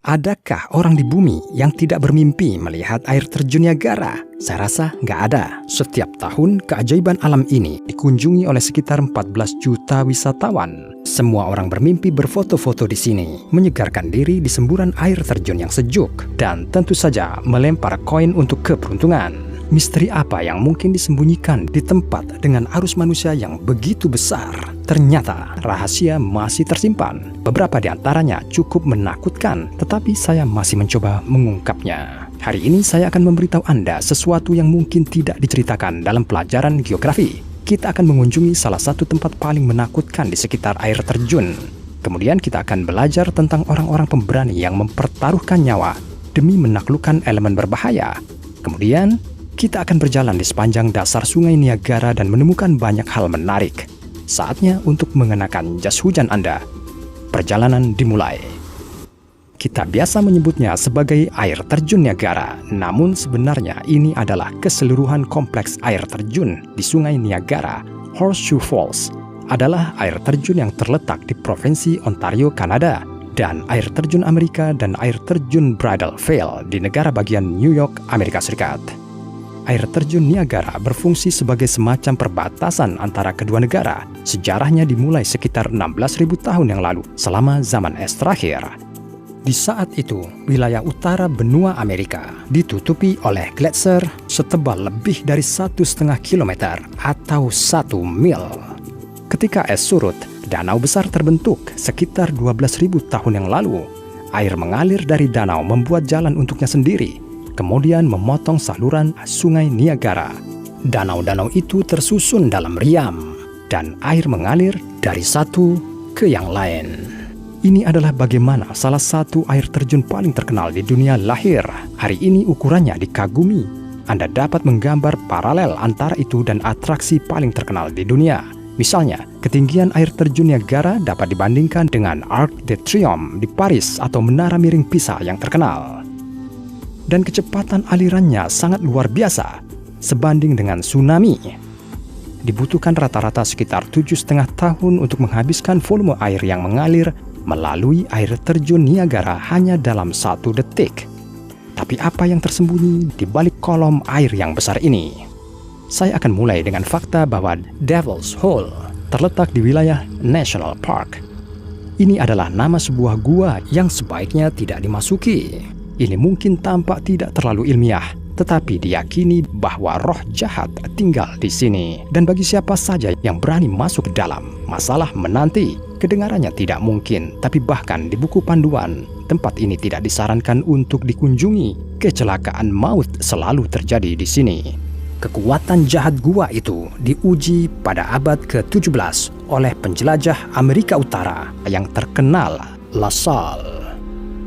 Adakah orang di bumi yang tidak bermimpi melihat air terjun Niagara? Saya rasa nggak ada. Setiap tahun, keajaiban alam ini dikunjungi oleh sekitar 14 juta wisatawan. Semua orang bermimpi berfoto-foto di sini, menyegarkan diri di semburan air terjun yang sejuk, dan tentu saja melempar koin untuk keberuntungan. Misteri apa yang mungkin disembunyikan di tempat dengan arus manusia yang begitu besar? Ternyata rahasia masih tersimpan. Beberapa di antaranya cukup menakutkan, tetapi saya masih mencoba mengungkapnya. Hari ini saya akan memberitahu Anda sesuatu yang mungkin tidak diceritakan dalam pelajaran geografi. Kita akan mengunjungi salah satu tempat paling menakutkan di sekitar air terjun. Kemudian kita akan belajar tentang orang-orang pemberani yang mempertaruhkan nyawa demi menaklukkan elemen berbahaya. Kemudian kita akan berjalan di sepanjang dasar sungai Niagara dan menemukan banyak hal menarik. Saatnya untuk mengenakan jas hujan Anda. Perjalanan dimulai. Kita biasa menyebutnya sebagai air terjun Niagara, namun sebenarnya ini adalah keseluruhan kompleks air terjun di sungai Niagara. Horseshoe Falls adalah air terjun yang terletak di Provinsi Ontario, Kanada, dan air terjun Amerika dan air terjun Bridal Veil di negara bagian New York, Amerika Serikat. Air terjun Niagara berfungsi sebagai semacam perbatasan antara kedua negara. Sejarahnya dimulai sekitar 16.000 tahun yang lalu, selama zaman es terakhir. Di saat itu, wilayah utara benua Amerika ditutupi oleh gletser setebal lebih dari 1,5 kilometer atau 1 mil. Ketika es surut, danau besar terbentuk sekitar 12.000 tahun yang lalu. Air mengalir dari danau membuat jalan untuknya sendiri, kemudian memotong saluran sungai Niagara. Danau-danau itu tersusun dalam riam, dan air mengalir dari satu ke yang lain. Ini adalah bagaimana salah satu air terjun paling terkenal di dunia lahir. Hari ini ukurannya dikagumi. Anda dapat menggambar paralel antara itu dan atraksi paling terkenal di dunia. Misalnya, ketinggian air terjun Niagara dapat dibandingkan dengan Arc de Triomphe di Paris atau menara miring Pisa yang terkenal. Dan kecepatan alirannya sangat luar biasa, sebanding dengan tsunami. Dibutuhkan rata-rata sekitar 7,5 tahun untuk menghabiskan volume air yang mengalir melalui air terjun Niagara hanya dalam 1 detik. Tapi apa yang tersembunyi di balik kolom air yang besar ini? Saya akan mulai dengan fakta bahwa Devil's Hole terletak di wilayah National Park. Ini adalah nama sebuah gua yang sebaiknya tidak dimasuki. Ini mungkin tampak tidak terlalu ilmiah, tetapi diyakini bahwa roh jahat tinggal di sini. Dan bagi siapa saja yang berani masuk ke dalam, masalah menanti. Kedengarannya tidak mungkin, tapi bahkan di buku panduan, tempat ini tidak disarankan untuk dikunjungi. Kecelakaan maut selalu terjadi di sini. Kekuatan jahat gua itu diuji pada abad ke-17 oleh penjelajah Amerika Utara yang terkenal, La Salle.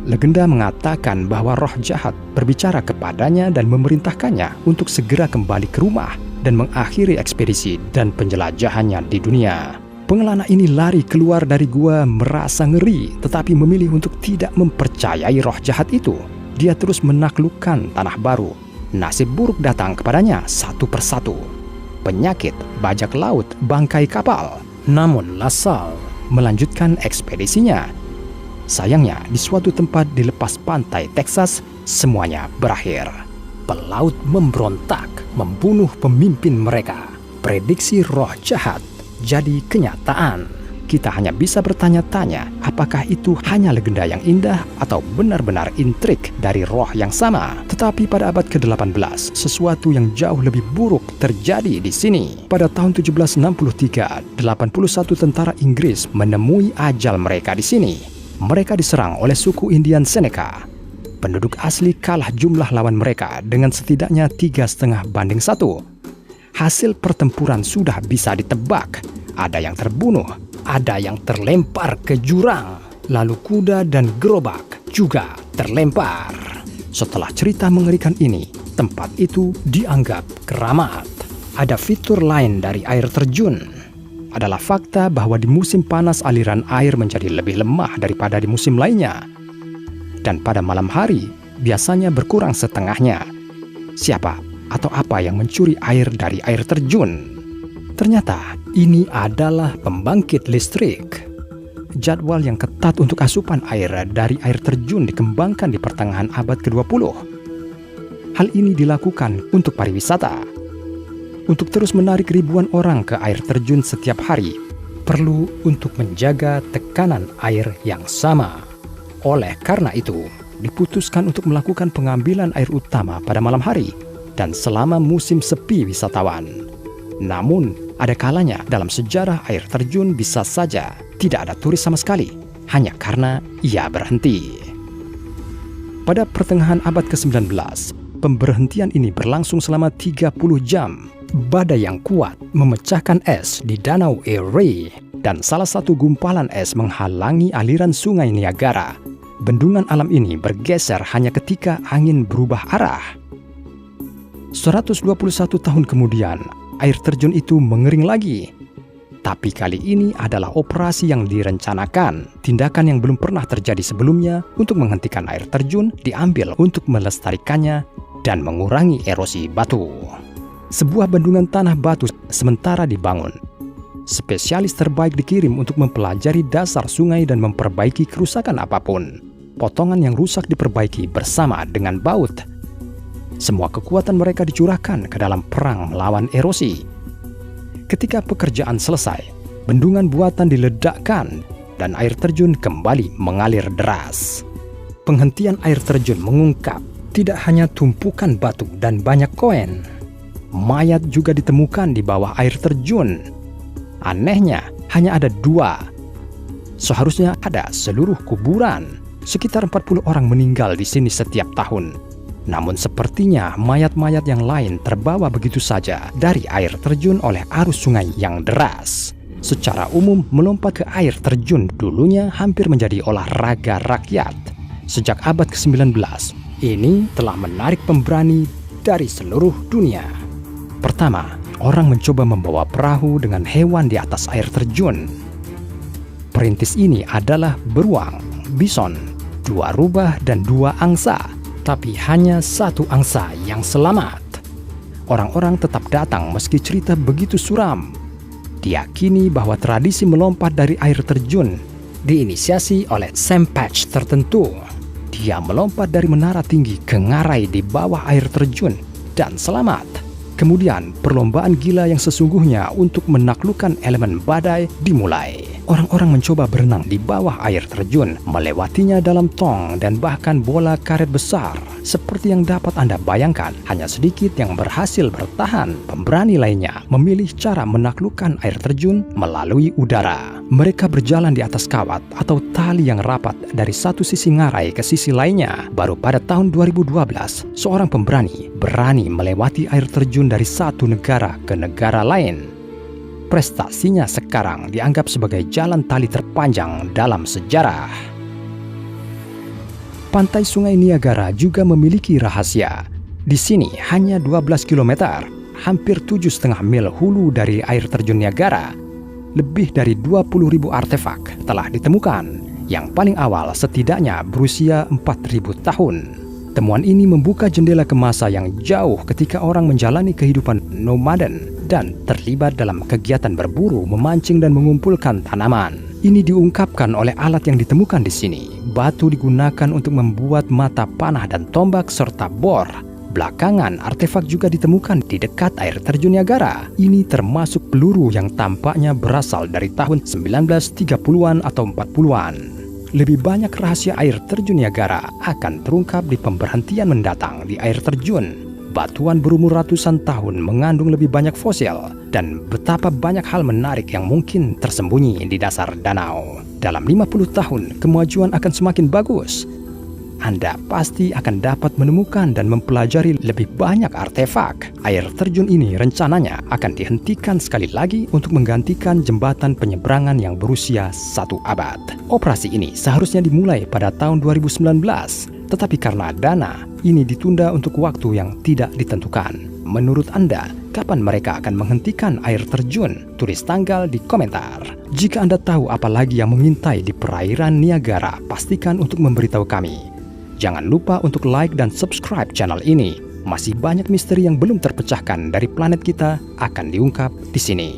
Legenda mengatakan bahwa roh jahat berbicara kepadanya dan memerintahkannya untuk segera kembali ke rumah dan mengakhiri ekspedisi dan penjelajahannya di dunia. Pengelana ini lari keluar dari gua merasa ngeri, tetapi memilih untuk tidak mempercayai roh jahat itu. Dia terus menaklukkan tanah baru. Nasib buruk datang kepadanya satu persatu. Penyakit, bajak laut, bangkai kapal. Namun La Salle melanjutkan ekspedisinya. Sayangnya, di suatu tempat di lepas pantai Texas, semuanya berakhir. Pelaut memberontak, membunuh pemimpin mereka. Prediksi roh jahat jadi kenyataan. Kita hanya bisa bertanya-tanya, apakah itu hanya legenda yang indah atau benar-benar intrik dari roh yang sama? Tetapi pada abad ke-18, sesuatu yang jauh lebih buruk terjadi di sini. Pada tahun 1763, 81 tentara Inggris menemui ajal mereka di sini. Mereka diserang oleh suku Indian Seneca. Penduduk asli kalah jumlah lawan mereka dengan setidaknya 3,5:1. Hasil pertempuran sudah bisa ditebak. Ada yang terbunuh, ada yang terlempar ke jurang, lalu kuda dan gerobak juga terlempar. Setelah cerita mengerikan ini, tempat itu dianggap keramat. Ada fitur lain dari air terjun. Adalah fakta bahwa di musim panas aliran air menjadi lebih lemah daripada di musim lainnya. Dan pada malam hari, biasanya berkurang setengahnya. Siapa atau apa yang mencuri air dari air terjun? Ternyata ini adalah pembangkit listrik. jadwal yang ketat untuk asupan air dari air terjun dikembangkan di pertengahan abad ke-20. Hal ini dilakukan untuk pariwisata. Untuk terus menarik ribuan orang ke air terjun setiap hari, perlu untuk menjaga tekanan air yang sama. Oleh karena itu, diputuskan untuk melakukan pengambilan air utama pada malam hari dan selama musim sepi wisatawan. Namun, ada kalanya dalam sejarah air terjun bisa saja tidak ada turis sama sekali, hanya karena ia berhenti. Pada pertengahan abad ke-19, pemberhentian ini berlangsung selama 30 jam. Badai yang kuat memecahkan es di Danau Erie dan salah satu gumpalan es menghalangi aliran sungai Niagara. Bendungan alam ini bergeser hanya ketika angin berubah arah. 121 tahun kemudian, air terjun itu mengering lagi. Tapi kali ini adalah operasi yang direncanakan. Tindakan yang belum pernah terjadi sebelumnya untuk menghentikan air terjun diambil untuk melestarikannya dan mengurangi erosi batu. Sebuah bendungan tanah batu sementara dibangun. Spesialis terbaik dikirim untuk mempelajari dasar sungai dan memperbaiki kerusakan apapun. Potongan yang rusak diperbaiki bersama dengan baut. Semua kekuatan mereka dicurahkan ke dalam perang melawan erosi. Ketika pekerjaan selesai, bendungan buatan diledakkan dan air terjun kembali mengalir deras. Penghentian air terjun mengungkap tidak hanya tumpukan batu dan banyak koin. Mayat juga ditemukan di bawah air terjun. Anehnya, hanya ada 2. Seharusnya ada seluruh kuburan. Sekitar 40 orang meninggal di sini setiap tahun. Namun sepertinya mayat-mayat yang lain terbawa begitu saja dari air terjun oleh arus sungai yang deras. Secara umum, melompat ke air terjun dulunya hampir menjadi olahraga rakyat. Sejak abad ke-19, ini telah menarik pemberani dari seluruh dunia. Pertama, orang mencoba membawa perahu dengan hewan di atas air terjun. Perintis ini adalah beruang, bison, 2 rubah dan 2 angsa. Tapi hanya 1 angsa yang selamat. Orang-orang tetap datang meski cerita begitu suram. Diyakini bahwa tradisi melompat dari air terjun diinisiasi oleh Sam Patch tertentu. Dia melompat dari menara tinggi ke ngarai di bawah air terjun dan selamat. Kemudian perlombaan gila yang sesungguhnya untuk menaklukkan elemen badai dimulai. Orang-orang mencoba berenang di bawah air terjun, melewatinya dalam tong dan bahkan bola karet besar. Seperti yang dapat Anda bayangkan, hanya sedikit yang berhasil bertahan. Pemberani lainnya memilih cara menaklukkan air terjun melalui udara. Mereka berjalan di atas kawat atau tali yang rapat dari satu sisi ngarai ke sisi lainnya. Baru pada tahun 2012, seorang pemberani berani melewati air terjun dari satu negara ke negara lain. Prestasinya sekarang dianggap sebagai jalan tali terpanjang dalam sejarah. Pantai Sungai Niagara juga memiliki rahasia. Di sini hanya 12 km, hampir 7,5 mil hulu dari air terjun Niagara. Lebih dari 20.000 artefak telah ditemukan. Yang paling awal setidaknya berusia 4.000 tahun. Temuan ini membuka jendela ke masa yang jauh ketika orang menjalani kehidupan nomaden dan terlibat dalam kegiatan berburu, memancing, dan mengumpulkan tanaman. Ini diungkapkan oleh alat yang ditemukan di sini. Batu digunakan untuk membuat mata panah dan tombak serta bor. Belakangan, artefak juga ditemukan di dekat air terjun Niagara. Ini termasuk peluru yang tampaknya berasal dari tahun 1930-an atau 40-an. Lebih banyak rahasia air terjun Niagara akan terungkap di pemberhentian mendatang di air terjun. Batuan berumur ratusan tahun mengandung lebih banyak fosil dan betapa banyak hal menarik yang mungkin tersembunyi di dasar danau. Dalam 50 tahun, kemajuan akan semakin bagus. Anda pasti akan dapat menemukan dan mempelajari lebih banyak artefak. Air terjun ini rencananya akan dihentikan sekali lagi untuk menggantikan jembatan penyeberangan yang berusia 1 abad. Operasi ini seharusnya dimulai pada tahun 2019. Tetapi karena dana, ini ditunda untuk waktu yang tidak ditentukan. Menurut Anda, kapan mereka akan menghentikan air terjun? Tulis tanggal di komentar. Jika Anda tahu apa lagi yang mengintai di perairan Niagara, pastikan untuk memberitahu kami. Jangan lupa untuk like dan subscribe channel ini. Masih banyak misteri yang belum terpecahkan dari planet kita akan diungkap di sini.